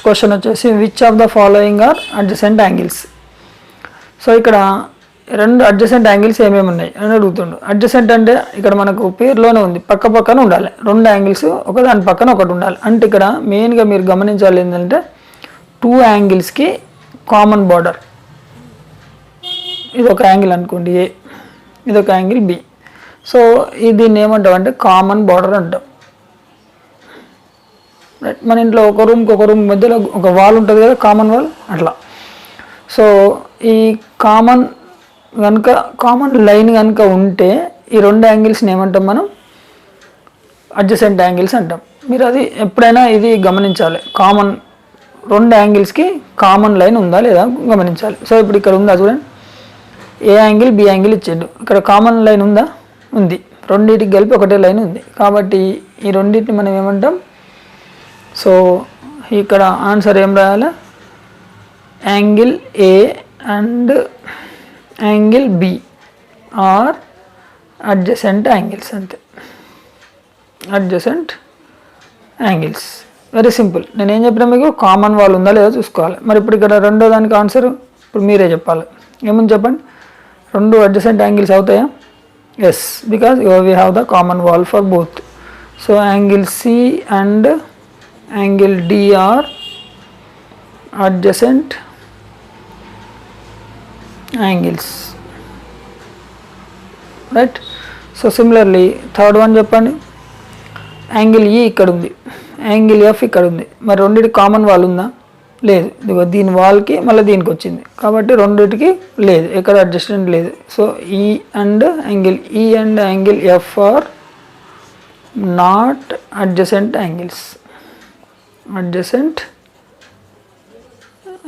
Question వచ్చేసి which of the following are adjacent angles. So ఇక్కడ రెండు అడ్జసెంట్ యాంగిల్స్ ఏమేమి ఉన్నాయి అని అడుగుతుండు. అడ్జసెంట్ అంటే ఇక్కడ మనకు పేరులోనే ఉంది, పక్క పక్కన ఉండాలి. రెండు యాంగిల్స్ ఒకదాని పక్కన ఒకటి ఉండాలి. అంటే ఇక్కడ మెయిన్గా మీరు గమనించాలి ఏంటంటే టూ యాంగిల్స్కి కామన్ బార్డర్. ఇది ఒక యాంగిల్ అనుకోండి ఏ, ఇది ఒక యాంగిల్ బి. సో దీన్ని ఏమంటాం అంటే కామన్ బార్డర్ అంటాం. రైట్, మన ఇంట్లో ఒక రూమ్ మధ్యలో ఒక వాల్ ఉంటుంది కదా, కామన్ వాల్ అట్లా. సో ఈ కామన్ లైన్ కనుక ఉంటే ఈ రెండు యాంగిల్స్ని ఏమంటాం మనం, అడ్జసెంట్ యాంగిల్స్ అంటాం. మీరు అది ఎప్పుడైనా ఇది గమనించాలి, రెండు యాంగిల్స్కి కామన్ లైన్ ఉందా లేదా గమనించాలి. సో ఇప్పుడు ఇక్కడ ఉందా చూడండి, ఏ యాంగిల్ బి యాంగిల్ ఇచ్చాడు, ఇక్కడ కామన్ లైన్ ఉందా, ఉంది. రెండింటికి కలిపి ఒకటే లైన్ ఉంది. కాబట్టి ఈ రెండింటిని మనం ఏమంటాం, సో ఇక్కడ ఆన్సర్ ఏం రాయాలి, angle A and angle B are adjacent angles, అంతే. Adjacent angles, very simple. నేను ఏం చెప్పినా మీకు కామన్ వాల్ ఉందా లేదా చూసుకోవాలి. మరి ఇప్పుడు ఇక్కడ రెండో దానికి ఆన్సర్ ఇప్పుడు మీరే చెప్పాలి. ఏముంది చెప్పండి, రెండు అడ్జసెంట్ యాంగిల్స్ అవుతాయా? Yes, because we have the common wall for both. So angle C and angle D are adjacent angles, right. So similarly third one చెప్పండి, యాంగిల్ ఈ ఇక్కడ ఉంది, యాంగిల్ ఎఫ్ ఇక్కడ ఉంది. మరి రెండింటికి కామన్ వాల్ ఉందా? లేదు. ఇదిగో దీని వాల్కి మళ్ళీ దీనికి వచ్చింది, కాబట్టి రెండింటికి లేదు, ఎక్కడ అడ్జస్ట్మెంట్ లేదు. So E and angle F are not adjacent angles, adjacent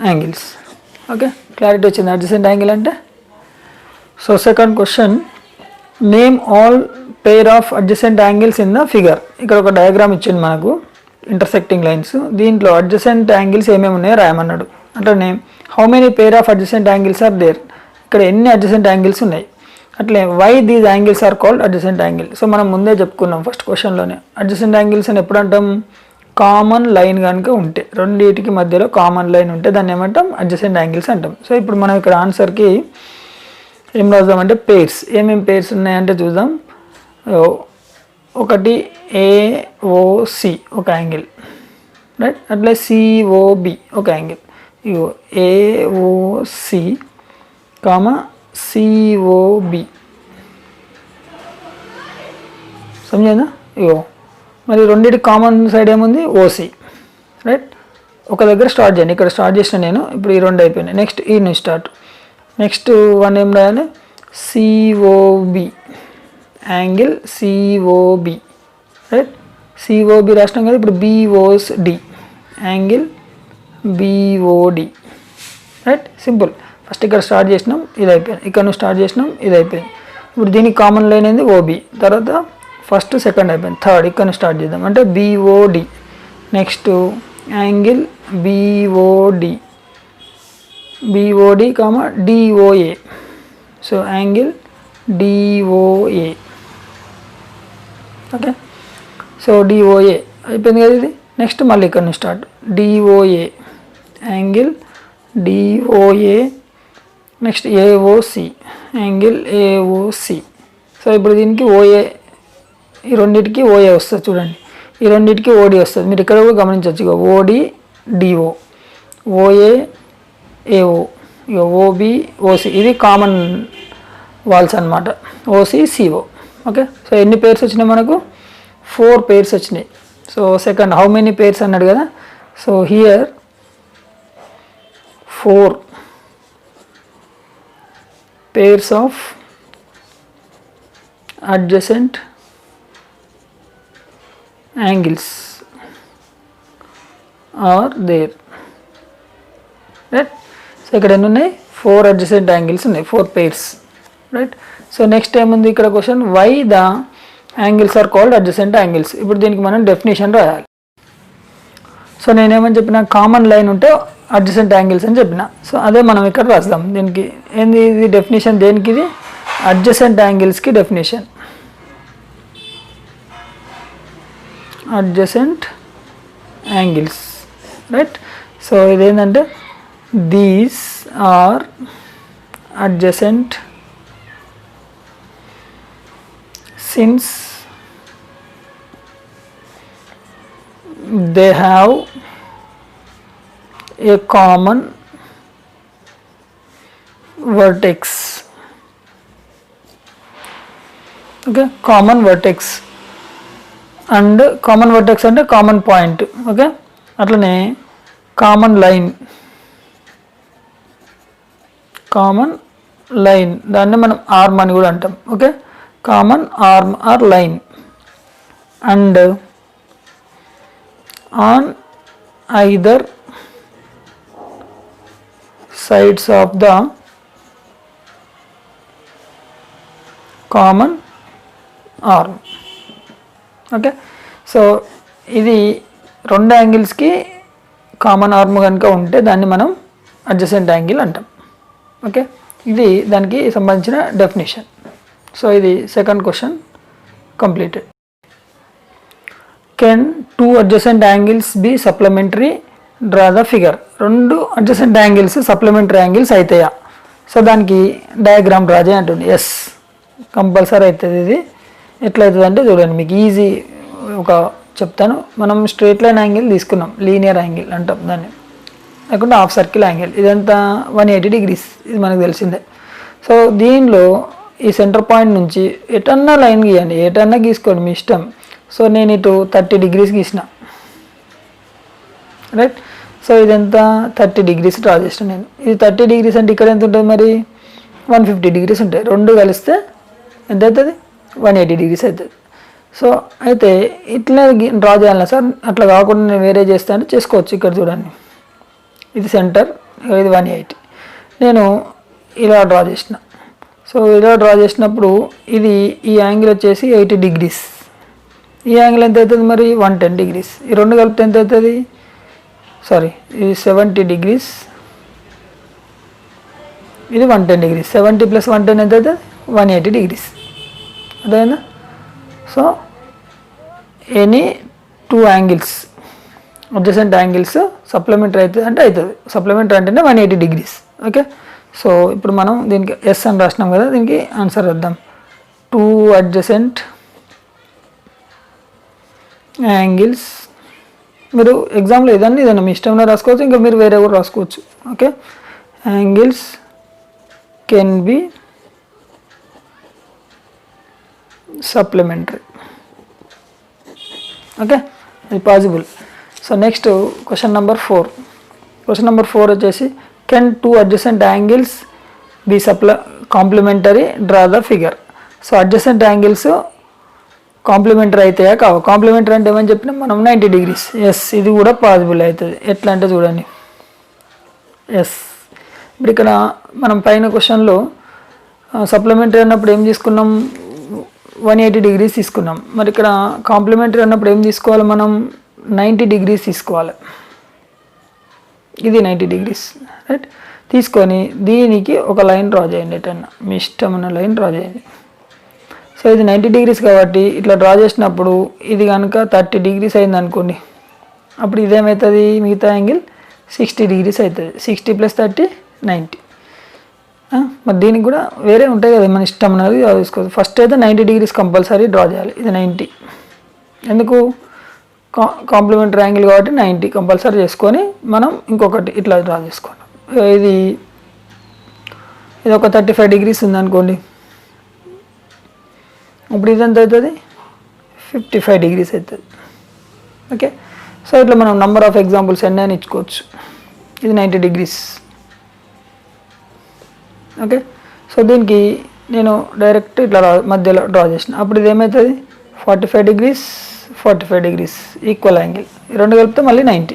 angles. Okay, clarity వచ్చింది అడ్జసెంట్ యాంగిల్ అంటే. So second question, name all pair of adjacent angles in the figure. ఇక్కడ ఒక డయాగ్రామ్ ఇచ్చింది మనకు, ఇంటర్సెక్టింగ్ లైన్స్. దీంట్లో adjacent angles ఏమేమి ఉన్నాయో రాయమన్నాడు. అంటే name how many pair of adjacent angles are there, ఇక్కడ ఎన్ని అడ్జసెంట్ యాంగిల్స్ ఉన్నాయి. అట్లే why these angles are called adjacent angle. So మనం ముందే చెప్పుకున్నాం ఫస్ట్ క్వశ్చన్లోనే, అడ్జసెంట్ యాంగిల్స్ అని ఎప్పుడు అంటాం, కామన్ లైన్ కనుక ఉంటే, రెండింటికి మధ్యలో కామన్ లైన్ ఉంటే దాన్ని ఏమంటాం, అడ్జసెంట్ యాంగిల్స్ అంటాం. సో ఇప్పుడు మనం ఇక్కడ ఆన్సర్కి ఏం రాద్దామంటే పెయిర్స్, ఏమేమి పెయిర్స్ ఉన్నాయంటే చూద్దాం. ఒకటి ఏఓసి ఒక యాంగిల్, రైట్. అట్లే సిఓబి ఒక యాంగిల్. ఇగో ఏఓసి సిఓబి, సమझేనా. ఇగో మరి రెండింటి కామన్ సైడ్ ఏముంది, ఓసి, రైట్. ఒక దగ్గర స్టార్ట్ చేయండి, ఇక్కడ స్టార్ట్ చేసిన నేను, ఇప్పుడు ఈ రెండు అయిపోయినాయి. నెక్స్ట్ ఈ నుంచి స్టార్ట్. నెక్స్ట్ వన్ ఏం రాయాలి, COB, angle COB, right. COB రాష్ట్రం కదా. ఇప్పుడు BOD, angle BOD, right. Simple. First ఇక్కడ స్టార్ట్ చేసినాం, ఇది అయిపోయింది. ఇక్కడ నుంచి స్టార్ట్ చేసినాం, ఇది అయిపోయింది. ఇప్పుడు దీనికి కామన్ లైన్ ఏంది, ఓబి. తర్వాత ఫస్ట్ సెకండ్ అయిపోయింది, థర్డ్ ఇక్కడ నుంచి స్టార్ట్ చేద్దాం, అంటే BOD. Next angle BOD, DOA. So angle DOA, okay. So DOA అయిపోయింది కదా ఇది. నెక్స్ట్ మళ్ళీ ఇక్కడ నుంచి start, DOA, angle DOA. Next AOC, angle AOC. So ఇప్పుడు దీనికి ఓఏ, ఈ రెండింటికి ఓఏ వస్తుంది చూడండి, ఈ రెండింటికి ఓడి వస్తుంది. మీరు ఇక్కడ కూడా గమనించవచ్చు, ఇక ఓడి డిఓ, ఓఏ ఏఓ, ఇక ఓబి ఓసి. ఇది కామన్ వాల్స్ అనమాట, ఓసి సిఓ, ఓకే. సో ఎన్ని పేర్స్ వచ్చినాయి మనకు, 4 పేర్స్ వచ్చినాయి. So second how many pairs అన్నాడు కదా. So here 4 pairs of adjacent angles are there, right. So ఇక్కడ ఎన్ని ఉన్నాయి, 4 adjacent angles ఉన్నాయి, 4 pairs, right. సో నెక్స్ట్ ఏముంది ఇక్కడ question, why the angles are called adjacent angles. ఇప్పుడు దీనికి మనం డెఫినేషన్ రాయాలి. సో నేనేమని చెప్పిన, కామన్ లైన్ ఉంటే అడ్జసెంట్ యాంగిల్స్ అని చెప్పిన. సో అదే మనం ఇక్కడ రాస్తాం. దీనికి ఏంది ఇది డెఫినేషన్, దేనికి ఇది, అడ్జసెంట్ యాంగిల్స్కి definition. Adjacent angles, right. So ఇదేంటంటే these are adjacent since they have a common vertex. Okay, common vertex and common vertex అంటే common point. ఓకే, అట్లనే కామన్ లైన్, కామన్ లైన్ దాన్ని మనం ఆర్మ్ అని కూడా అంటాం. Okay, common arm or line and on either sides of the common arm. Okay, so ఇది రెండు యాంగిల్స్కి common arm కనుక ఉంటే దాన్ని మనం అడ్జసెంట్ యాంగిల్ అంటాం. ఓకే, ఇది దానికి సంబంధించిన డెఫినేషన్. సో ఇది second question completed. Can two adjacent angles be supplementary, draw the figure. రెండు అడ్జసెంట్ యాంగిల్స్ సప్లిమెంటరీ యాంగిల్స్ అవుతాయా? సో దానికి డయాగ్రామ్ డ్రా చేయంటుంది. ఎస్, కంపల్సరీ అవుతుంది. ఇది ఎట్లయితుంది అంటే చూడండి, మీకు ఈజీ ఒక చెప్తాను. మనం స్ట్రేట్ లైన్ యాంగిల్ తీసుకున్నాం, లీనియర్ యాంగిల్ అంటాం దాన్ని, లేకుంటే హాఫ్ సర్కిల్ యాంగిల్. ఇదంతా 180 degrees, ఇది మనకు తెలిసిందే. సో దీనిలో ఈ సెంటర్ పాయింట్ నుంచి ఎటన్నా లైన్ గీయండి, ఎటన్నా గీసుకోండి మీ ఇష్టం. సో నేను ఇటు 30 degrees గీసిన, రైట్. సో ఇదంతా 30 degrees డ్రా చేసిన నేను. ఇది 30 degrees అంటే ఇక్కడ ఎంత ఉంటుంది మరి? 150 degrees ఉంటాయి. రెండు కలిస్తే ఎంత అవుతుంది? 180 degrees అవుతుంది. సో అయితే ఇట్లా డ్రా చేయాలి సార్, అట్లా కాకుండా నేను వేరే చేస్తా అంటే చేసుకోవచ్చు. ఇక్కడ చూడండి, ఇది సెంటర్, ఇది 180. నేను ఇలా డ్రా చేసిన. సో ఇలా డ్రా చేసినప్పుడు ఇది ఈ యాంగిల్ వచ్చేసి 80 degrees. ఈ యాంగిల్ ఎంత అవుతుంది మరి? 110 degrees. ఈ రెండు కలిపితే ఎంత అవుతుంది? సారీ, ఇది 70 degrees, ఇది 110 degrees. 70 + 110 ఎంత అవుతుంది? 180 degrees. అదేనా? So any two angles adjacent angles supplementary అవుతుంది అంటే అవుతుంది. సప్లిమెంటరీ అంటేనే 180 degrees. ఓకే, సో ఇప్పుడు మనం దీనికి ఎస్ అని రాసినాం కదా, దీనికి ఆన్సర్ వద్దాం. టూ అడ్జసెంట్ యాంగిల్స్, మీరు ఎగ్జామ్లో ఏదన్నా మీ ఇష్టంలో రాసుకోవచ్చు, ఇంకా మీరు వేరే కూడా రాసుకోవచ్చు. Okay, angles can be supplementary. Okay, ఇది possible. So next question number 4. Question number 4 వచ్చేసి can two adjacent angles be complementary, draw the figure. So adjacent angles complementary అవుతాయా కావు? కాంప్లిమెంటరీ అంటే ఏమని చెప్పినాం మనం? 90 degrees. ఎస్, ఇది కూడా పాసిబుల్ అవుతుంది. ఎట్లా అంటే చూడండి, ఎస్. ఇప్పుడు ఇక్కడ మనం పైన క్వశ్చన్లో సప్లిమెంటరీ అన్నప్పుడు ఏం తీసుకున్నాం? 180 degrees తీసుకున్నాం. మరి ఇక్కడ కాంప్లిమెంటరీ అన్నప్పుడు ఏం తీసుకోవాలి మనం? 90 degrees తీసుకోవాలి. ఇది 90 degrees, రైట్. తీసుకొని దీనికి ఒక లైన్ డ్రా చేయండి, ఎటన్నా మీ ఇష్టమైన లైన్ డ్రా చేయండి. సో ఇది 90 degrees కాబట్టి ఇట్లా డ్రా చేసినప్పుడు ఇది కనుక 30 degrees అయింది అనుకోండి, అప్పుడు ఇదేమవుతుంది? మిగతా యాంగిల్ 60 degrees అవుతుంది. 60 + 30 90. మరి దీనికి కూడా వేరే ఉంటాయి కదా, మన ఇష్టం అనేది తీసుకోవచ్చు. ఫస్ట్ అయితే 90 degrees కంపల్సరీ డ్రా చేయాలి. ఇది 90. ఎందుకు? కాంప్లిమెంటరీ యాంగిల్ కాబట్టి 90 కంపల్సరీ చేసుకొని మనం ఇంకొకటి ఇట్లా డ్రా చేసుకోండి. ఇది ఒక 35 degrees ఉందనుకోండి, ఇప్పుడు ఇది ఎంత అవుతుంది? 55 degrees అవుతుంది. ఓకే, సో ఇట్లా మనం నెంబర్ ఆఫ్ ఎగ్జాంపుల్స్ ఎన్ని అని ఇచ్చుకోవచ్చు. ఇది 90 degrees. ఓకే, సో దీనికి నేను డైరెక్ట్ ఇట్లా మధ్యలో డ్రా చేసిన, అప్పుడు ఇది ఏమవుతుంది? 45 degrees 45 degrees ఈక్వల్ యాంగిల్. ఈ రెండు కలిపితే మళ్ళీ 90.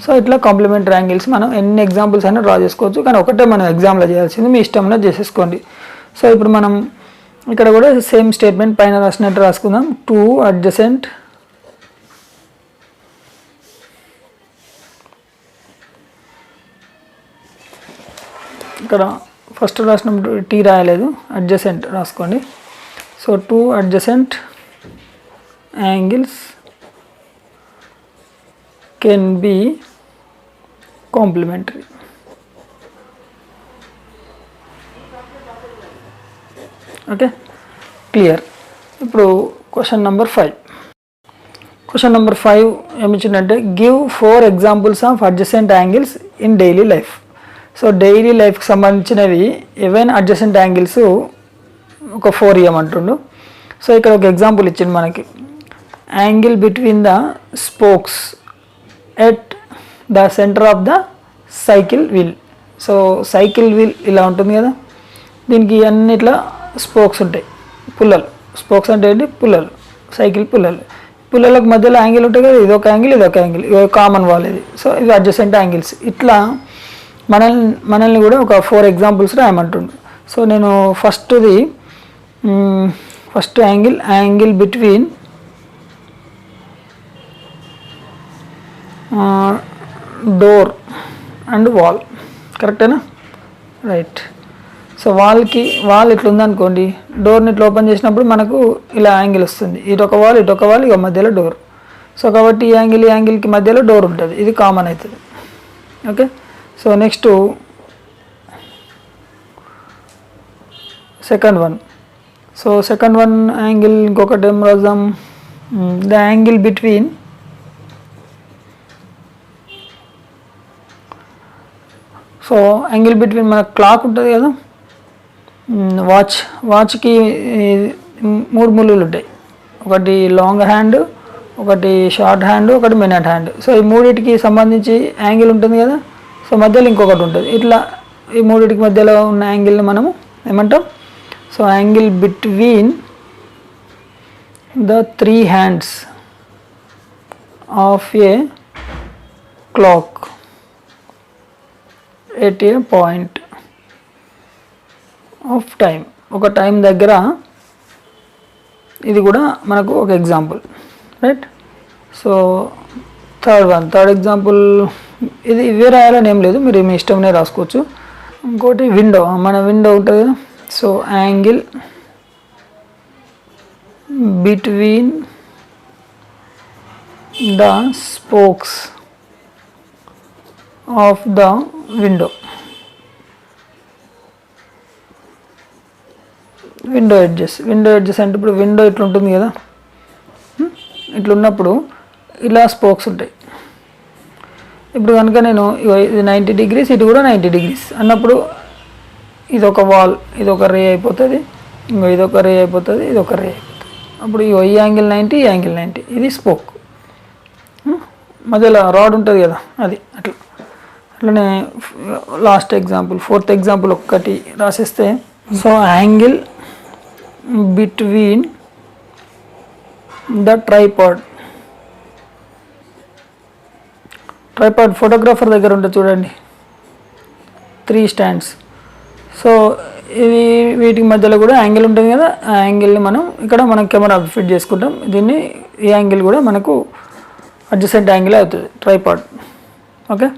సో ఇట్లా కాంప్లిమెంటరీ యాంగిల్స్ మనం ఎన్ని ఎగ్జాంపుల్స్ అయినా డ్రా చేసుకోవచ్చు, కానీ ఒకటే మనం ఎగ్జామ్లో చేయాల్సింది, మీ ఇష్టంలో చేసేసుకోండి. సో ఇప్పుడు మనం ఇక్కడ కూడా సేమ్ స్టేట్మెంట్ పైన రాసినట్టు రాసుకుందాం. టూ అడ్జసెంట్ ఇక్కడ ఫస్ట్ రాసినప్పుడు టీ రాయలేదు, అడ్జసెంట్ రాసుకోండి. So two adjacent angles can be complementary. Okay, clear. ఇప్పుడు క్వశ్చన్ నెంబర్ 5. క్వశ్చన్ నెంబర్ 5 ఏమిచ్చిందంటే give 4 examples of adjacent angles in daily life. So daily లైఫ్కి సంబంధించినవి ఏవైనా అడ్జసెంట్ యాంగిల్స్ ఒక 4 ఇవ్వమంటుండు. సో ఇక్కడ ఒక ఎగ్జాంపుల్ ఇచ్చింది మనకి, angle between the spokes at the centre of the cycle wheel. So cycle wheel ఇలా ఉంటుంది కదా, దీనికి అన్నిట్లా స్పోక్స్ ఉంటాయి, పుల్లలు. స్పోక్స్ అంటే ఏంటి? పుల్లలు, సైకిల్ పుల్లలు. పుల్లలకు మధ్యలో యాంగిల్ ఉంటాయి కదా, ఇదొక యాంగిల్ ఇదొక యాంగిల్, ఇది కామన్ వాల్ ఇది. సో ఇవి అడ్జసెంట్ యాంగిల్స్. ఇట్లా మనల్ని కూడా ఒక 4 ఎగ్జాంపుల్స్ రాయమంటుండు. సో నేను first angle between door and wall, కరెక్టేనా? రైట్. సో వాల్ ఇట్లా ఉందనుకోండి, డోర్ని ఇట్లా ఓపెన్ చేసినప్పుడు మనకు ఇలా యాంగిల్ వస్తుంది, ఇటొక వాల్ ఇక మధ్యలో డోర్. సో కాబట్టి ఈ యాంగిల్కి మధ్యలో డోర్ ఉంటుంది, ఇది కామన్ అవుతుంది. Okay, so next second one. So second one angle ఇంకొకటి ఏం రాద్దాం, ద యాంగిల్ బిట్వీన్ మన క్లాక్ ఉంటుంది కదా, వాచ్కి 3 ముళ్ళులు ఉంటాయి, ఒకటి లాంగ్ హ్యాండ్, ఒకటి షార్ట్ హ్యాండ్, ఒకటి మినిట్ హ్యాండ్. సో ఈ మూడింటికి సంబంధించి యాంగిల్ ఉంటుంది కదా, సో మధ్యలో ఇంకొకటి ఉంటుంది. ఇట్లా ఈ మూడింటికి మధ్యలో ఉన్న యాంగిల్ని మనము ఏమంటాం? So angle between the 3 hands of a clock at a point of time. ఒక టైం దగ్గర, ఇది కూడా మనకు ఒక example, right. So third example, ఇది ఇవే రాయాలని ఏం లేదు, మీరు మీ ఇష్టంనే రాసుకోవచ్చు. ఇంకోటి విండో, మన విండో ఉంటుంది కదా. So angle between the spokes of the window edges అంటే ఇప్పుడు విండో ఇట్లా ఉంటుంది కదా, ఇట్లా ఉన్నప్పుడు ఇలా స్పోక్స్ ఉంటాయి. ఇప్పుడు కనుక నేను ఇది 90 degrees, ఇటు కూడా 90 degrees అన్నప్పుడు ఇదొక వాల్, ఇదొక రే అయిపోతుంది, ఇదొక రే అయిపోతుంది, ఇదొక రే అయిపోతుంది. అప్పుడు ఈ యాంగిల్ 90, ఈ యాంగిల్ 90, ఇది స్పోక్. మధ్యలో రాడ్ ఉంటుంది కదా, అది అట్లా. అట్లనే లాస్ట్ ఎగ్జాంపుల్, 4th ఎగ్జాంపుల్ ఒక్కటి రాసేస్తే, so angle between the tripod photographer దగ్గర ఉంటుంది చూడండి, 3 స్టాండ్స్. సో ఇది వీటికి మధ్యలో కూడా యాంగిల్ ఉంటుంది కదా, ఆ యాంగిల్ని మనం కెమెరా ఫిట్ చేసుకుంటాం. దీన్ని ఈ యాంగిల్ కూడా మనకు అడ్జసెంట్ యాంగిల్ అవుతుంది, ట్రైపాడ్. ఓకే,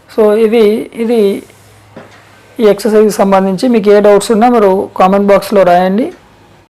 సో ఇది ఈ ఎక్సర్సైజ్కి సంబంధించి మీకు ఏ డౌట్స్ ఉన్నా మీరు కామెంట్ బాక్స్లో రాయండి.